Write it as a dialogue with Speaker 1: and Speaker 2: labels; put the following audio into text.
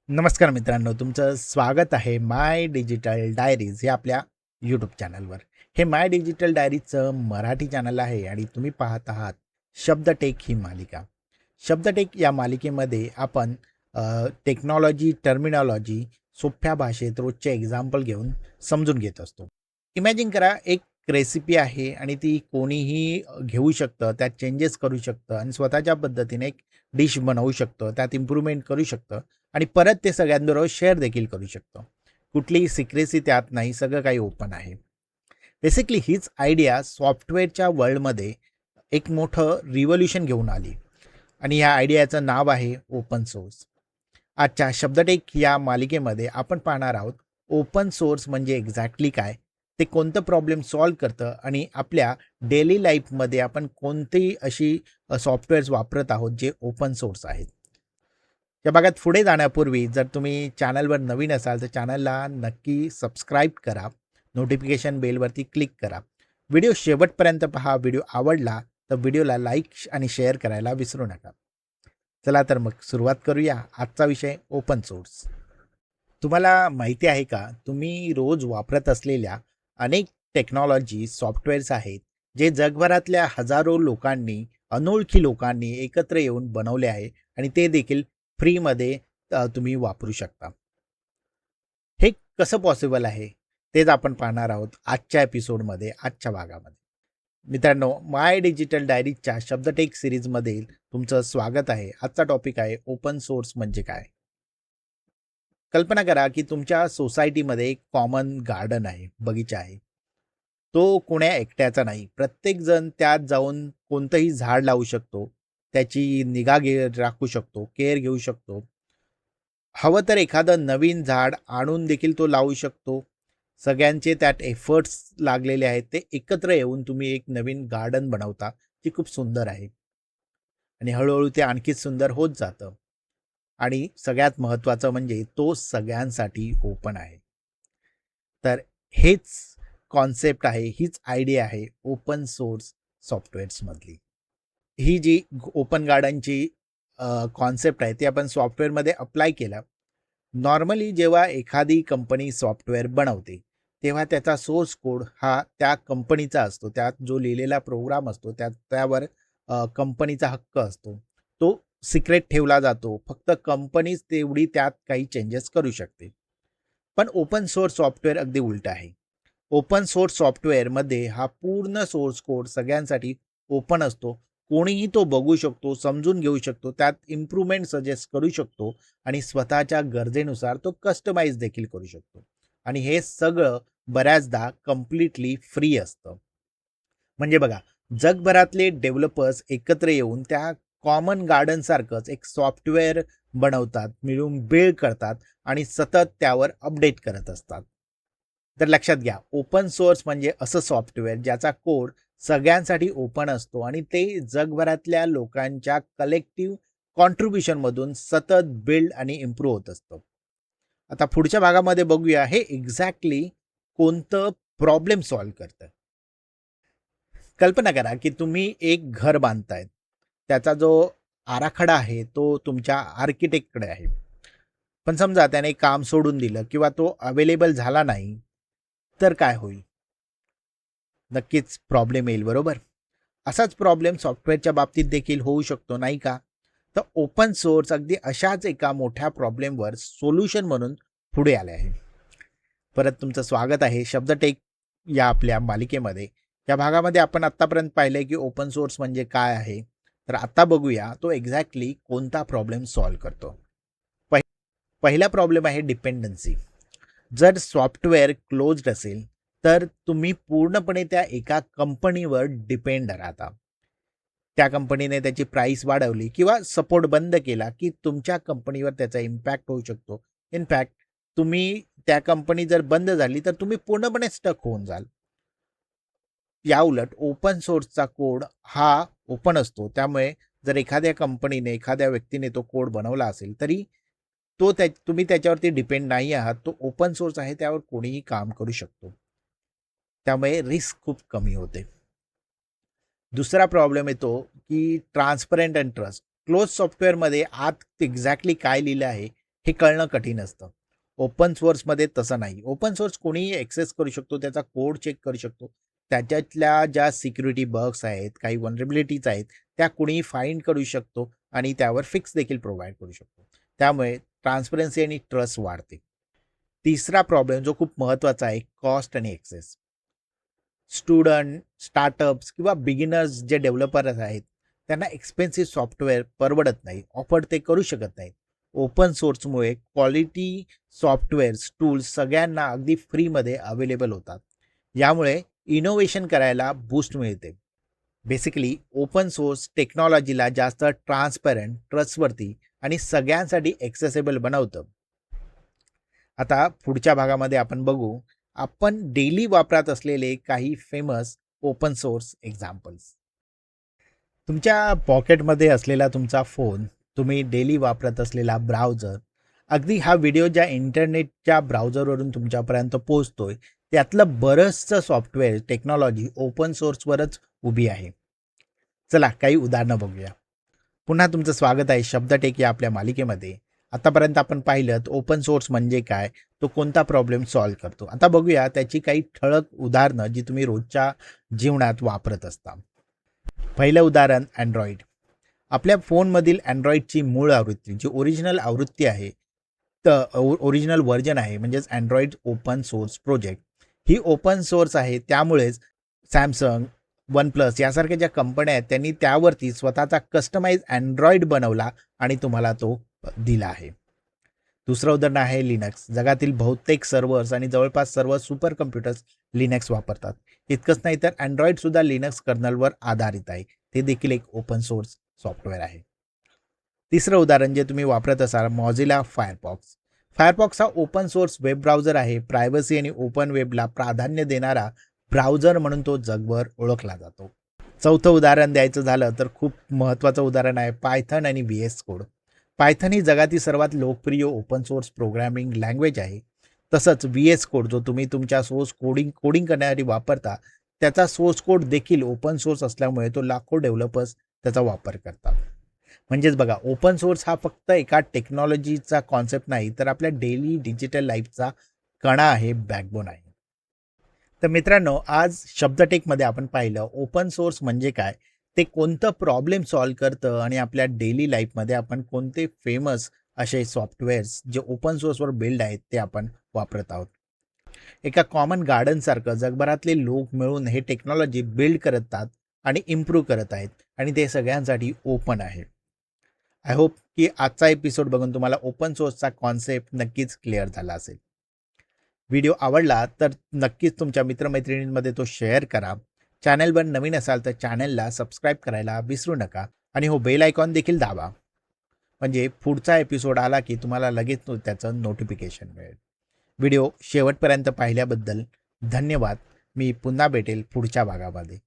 Speaker 1: नमस्कार मित्रांनो, तुमचं स्वागत आहे माय डिजिटल डायरीज हे आपल्या यूट्यूब चॅनलवर. Hey my digital डायरीजचं Marathi channel आहे आणि तुम्ही पाहत आहात शब्दटेक ही मालिका. शब्दटेक या मालिकेमध्ये आपण टेक्नॉलॉजी, टर्मिनॉलॉजी सोप्या भाषेत रोजचे एक्झाम्पल घेऊन समजून घेत असतो. इमॅजिन करा, एक रेसिपी आहे आणि ती कोणीही घेऊ शकतं, त्यात चेंजेस करू शकतं आणि स्वतःच्या पद्धतीने एक डिश बनवू शकतं, त्यात इम्प्रूव्हमेंट करू शकतं आणि परत ते सगळ्यांबरोबर शेअर देखील करू शकतो. कुठलीही सिक्रेसी त्यात नाही, सगळं काही ओपन आहे. बेसिकली हीच आयडिया सॉफ्टवेअरच्या वर्ल्डमध्ये एक मोठं रिव्होल्युशन घेऊन आली आणि ह्या आयडियाचं नाव आहे ओपन सोर्स. आजच्या शब्दटेक या मालिकेमध्ये आपण पाहणार आहोत ओपन सोर्स म्हणजे एक्झॅक्टली काय, ते कोणतं प्रॉब्लेम सॉल्व्ह करतं आणि आपल्या डेली लाईफमध्ये आपण कोणतीही अशी सॉफ्टवेअर्स वापरत आहोत जे ओपन सोर्स आहेत. या भागात पुढे जाण्यापूर्वी जर तुम्ही चॅनलवर नवीन असाल तर चॅनलला नक्की सबस्क्राईब करा, नोटिफिकेशन बेलवरती क्लिक करा. व्हिडिओ शेवटपर्यंत पहा. व्हिडिओ आवडला तर व्हिडिओला लाईक आणि शेअर करायला विसरू नका. चला तर मग सुरुवात करूया. आजचा विषय ओपन सोर्स. तुम्हाला माहिती आहे का, तुम्ही रोज वापरत असलेल्या अनेक टेक्नॉलॉजी सॉफ्टवेअर्स आहेत जे जगभरातल्या हजारो लोकांनी, अनोळखी लोकांनी एकत्र येऊन बनवले आहे आणि ते देखील फ्रीमध्ये तुम्ही वापरू शकता. हे कसं पॉसिबल आहे तेच आपण पाहणार आहोत आजच्या एपिसोडमध्ये, आजच्या भागामध्ये. मित्रांनो, माय डिजिटल डायरीजच्या शब्दटेक सिरीजमध्ये तुमचं स्वागत आहे. आजचा टॉपिक आहे ओपन सोर्स म्हणजे काय. कल्पना करा की तुमच्या सोसायटीमध्ये एक कॉमन गार्डन आहे, बगीचा आहे. तो कोण्या एकट्याचा नाही, प्रत्येक जण त्यात जाऊन कोणतंही झाड लावू शकतो, त्याची निगा राखू शकतो, केअर घेऊ शकतो. हवं तर एखादं नवीन झाड आणून देखील तो लावू शकतो. सगळ्यांचे त्यात एफर्ट्स लागलेले आहेत, ते एकत्र येऊन तुम्ही एक नवीन गार्डन बनवता, जी खूप सुंदर आहे आणि हळूहळू ते आणखीच सुंदर होत जातं. आणि सगळ्यात महत्त्वाचं म्हणजे तो सगळ्यांसाठी ओपन आहे. तर हेच कॉन्सेप्ट आहे, हीच आयडिया आहे ओपन सोर्स सॉफ्टवेअर्समधली. ही जी ओपन गार्डनची कॉन्सेप्ट आहे ती आपण सॉफ्टवेअरमध्ये अप्लाय केलं. नॉर्मली जेव्हा एखादी कंपनी सॉफ्टवेअर बनवते तेव्हा त्याचा सोर्स कोड हा त्या कंपनीचा असतो, त्यात जो लिहिलेला प्रोग्राम असतो त्यावर कंपनीचा हक्क असतो. तो सिक्रेट ठेवला जातो, फक्त कंपनीच तेवढी त्यात काही चेंजेस करू शकते. पण ओपन सोर्स सॉफ्टवेअर अगदी उलट आहे. ओपन सोर्स सॉफ्टवेअरमध्ये हा पूर्ण सोर्स कोड सगळ्यांसाठी ओपन असतो. कोणीही तो बघू शकतो, समजून घेऊ शकतो, त्यात इम्प्रूव्हमेंट सजेस्ट करू शकतो आणि स्वतःच्या गरजेनुसार तो कस्टमाइज देखील करू शकतो. आणि हे सगळं बऱ्याचदा कम्प्लिटली फ्री असतं. म्हणजे बघा, जगभरातले डेव्हलपर्स एकत्र येऊन त्या कॉमन गार्डन सारखंच एक सॉफ्टवेअर बनवतात, मिळून बिल्ड करतात आणि सतत त्यावर अपडेट करत असतात. तर लक्षात घ्या, ओपन सोर्स म्हणजे असं सॉफ्टवेअर ज्याचा कोड सगळ्यांसाठी ओपन असतो आणि ते जगभरातल्या लोकांच्या कलेक्टिव्ह कॉन्ट्रीब्युशनमधून सतत बिल्ड आणि इम्प्रूव्ह होत असतं. आता पुढच्या भागामध्ये बघूया हे एक्झॅक्टली कोणतं प्रॉब्लेम सॉल्व्ह करतं. कल्पना करा की तुम्ही एक घर बांधतायत. त्याचा जो आराखडा आहे तो तुमच्या आर्किटेक्टकडे आहे. पण समजा त्याने काम सोडून दिलं किंवा तो अवेलेबल झाला नाही, तर काय होईल? नक्कीच प्रॉब्लेम येईल, बरोबर? असाच प्रॉब्लेम सॉफ्टवेअरच्या बाबतीत देखील होऊ शकतो, नाही का? तर ओपन सोर्स अगदी अशाच एका मोठ्या प्रॉब्लेमवर सोल्युशन म्हणून पुढे आले आहे. परत तुमचं स्वागत आहे शब्दटेक या आपल्या मालिकेमध्ये. या भागामध्ये आपण आत्तापर्यंत पाहिलंय की ओपन सोर्स म्हणजे काय आहे. तर आता बघूया तो एक्झॅक्टली कोणता प्रॉब्लेम सॉल्व्ह करतो. पहिला प्रॉब्लेम आहे डिपेंडन्सी. जर सॉफ्टवेअर क्लोज्ड असेल तर तुम्ही पूर्णपणे त्या एका कंपनीवर डिपेंड राहता. त्या कंपनीने त्याची प्राइस वाढवली किंवा सपोर्ट बंद केला की तुमच्या कंपनीवर त्याचा इम्पॅक्ट होऊ शकतो. इनफॅक्ट तुम्ही त्या कंपनी जर बंद झाली तर तुम्ही पूर्णपणे स्टक होऊन जाल. या उलट ओपन सोर्सचा कोड हा ओपन असतो, त्यामुळे जर एखाद्या कंपनीने, एखाद्या व्यक्तीने तो कोड बनवला असेल तरी तुम्ही त्याच्यावरती डिपेंड नाही आहात. तो ओपन सोर्स आहे, त्यावर कोणीही काम करू शकतो. त्यामुळे रिस्क खूप कमी होते. दुसरा प्रॉब्लेम येतो की ट्रान्सपरंट अँड ट्रस्ट. क्लोज सॉफ्टवेअरमध्ये आत एक्झॅक्टली काय लिहिलं आहे हे कळणं कठीण असतं. ओपन सोर्समध्ये तसं नाही. ओपन सोर्स कोणीही ॲक्सेस करू शकतो, त्याचा कोड चेक करू शकतो. त्याच्यातल्या ज्या सिक्युरिटी बग्स आहेत, काही व्हलनरेबिलिटीज आहेत, त्या कोणीही फाइंड करू शकतो आणि त्यावर फिक्स देखील प्रोव्हाईड करू शकतो. त्यामुळे ट्रान्सपरन्सी आणि ट्रस्ट वाढते. तिसरा प्रॉब्लेम जो खूप महत्त्वाचा आहे, कॉस्ट आणि ॲक्सेस. स्टुडंट, स्टार्टअप्स किंवा बिगिनर्स जे डेव्हलपर्स आहेत, त्यांना एक्सपेन्सिव्ह सॉफ्टवेअर परवडत नाही, ऑफर ते करू शकत नाहीत. ओपन सोर्समुळे क्वालिटी सॉफ्टवेअर्स, टूल्स सगळ्यांना अगदी फ्रीमध्ये अवेलेबल होतात. यामुळे इनोव्हेशन करायला बूस्ट मिळते. बेसिकली ओपन सोर्स टेक्नॉलॉजीला जास्त ट्रान्सपरंट, ट्रस्टवर्दी आणि सगळ्यांसाठी ॲक्सेसेबल बनवतं. आता पुढच्या भागामध्ये आपण बघू, आपण डेली वापरात असलेले काही फेमस ओपन सोर्स एक्झाम्पल्स. तुमच्या पॉकेटमध्ये असलेला तुमचा फोन, तुम्ही डेली वापरत असलेला ब्राउझर, अगदी हा व्हिडिओ ज्या इंटरनेटच्या ब्राउझरवरून तुमच्यापर्यंत पोहोचतोय, त्यातलं बरंचसं सॉफ्टवेअर टेक्नॉलॉजी ओपन सोर्सवरच उभी आहे. चला काही उदाहरणं बघूया. पुन्हा तुमचं स्वागत आहे शब्द टेक या आपल्या मालिकेमध्ये. आतापर्यंत आपण पाहिलं ओपन सोर्स म्हणजे काय, तो कोणता प्रॉब्लेम सॉल्व्ह करतो. आता बघूया त्याची काही ठळक उदाहरणं जी तुम्ही रोजच्या जीवनात वापरत असता. पहिलं उदाहरण अँड्रॉइड. आपल्या फोनमधील अँड्रॉइडची मूळ आवृत्ती, जी ओरिजिनल आवृत्ती आहे, तर ओरिजिनल व्हर्जन आहे, म्हणजेच अँड्रॉइड ओपन सोर्स प्रोजेक्ट, ही ओपन सोर्स आहे. त्यामुळेच सॅमसंग, वन प्लस यासारख्या ज्या कंपन्या आहेत, त्यांनी त्यावरती स्वतःचा कस्टमाइज अँड्रॉइड बनवला आणि तुम्हाला तो दिला आहे. दुसरं उदाहरण आहे लिनक्स. जगातील बहुतेक सर्व्हर्स आणि जवळपास सर्व सुपर कम्प्युटर्स लिनक्स वापरतात. इतकंच नाही तर अँड्रॉइडसुद्धा लिनक्स कर्नलवर आधारित आहे. ते देखील एक ओपन सोर्स सॉफ्टवेअर आहे. तिसरं उदाहरण जे तुम्ही वापरत असाल, मॉझिला फायरफॉक्स. फायरफॉक्स हा ओपन सोर्स वेब ब्राउझर आहे. प्रायव्हसी आणि ओपन वेबला प्राधान्य देणारा ब्राउझर म्हणून तो जगभर ओळखला जातो. चौथं उदाहरण द्यायचं झालं तर खूप महत्त्वाचं उदाहरण आहे पायथन आणि VS कोड. पायथन ही जगातील सर्वात लोकप्रिय ओपन सोर्स प्रोग्रॅमिंग लँग्वेज आहे. तसंच VS कोड जो तुम्ही तुमच्या सोर्स कोडिंग करण्यासाठी वापरता, त्याचा सोर्स कोड देखील ओपन सोर्स असल्यामुळे तो लाखो डेव्हलपर्स त्याचा वापर करतात. म्हणजेच बघा, ओपन सोर्स हा फक्त एका टेक्नॉलॉजीचा कॉन्सेप्ट नाही, तर आपल्या डेली डिजिटल लाईफचा कणा आहे, बॅकबोन आहे. तर मित्रांनो, आज शब्दटेकमध्ये आपण पाहिलं ओपन सोर्स म्हणजे काय, ते कोणतं प्रॉब्लेम सॉल्व्ह करतं आणि आपल्या डेली लाईफमध्ये आपण कोणते फेमस असे सॉफ्टवेअर्स जे ओपन सोर्सवर बिल्ड आहेत ते आपण वापरत आहोत. एका कॉमन गार्डनसारखं जगभरातले लोक मिळून हे टेक्नॉलॉजी बिल्ड करतात आणि इम्प्रूव्ह करत आहेत आणि ते सगळ्यांसाठी ओपन आहे. आय होप की आजचा एपिसोड बघून तुम्हाला ओपन सोर्सचा कॉन्सेप्ट नक्कीच क्लिअर झाला असेल. व्हिडिओ आवडला तर नक्कीच तुमच्या मित्रमैत्रिणींमध्ये तो शेअर करा. चॅनलवर नवीन असाल तर चॅनलला सबस्क्राईब करायला विसरू नका आणि हो, बेल आयकॉन देखील दाबा, म्हणजे पुढचा एपिसोड आला की तुम्हाला लगेच त्याचं नोटिफिकेशन मिळेल. व्हिडिओ शेवटपर्यंत पाहिल्याबद्दल धन्यवाद. मी पुन्हा भेटेल पुढच्या भागामध्ये.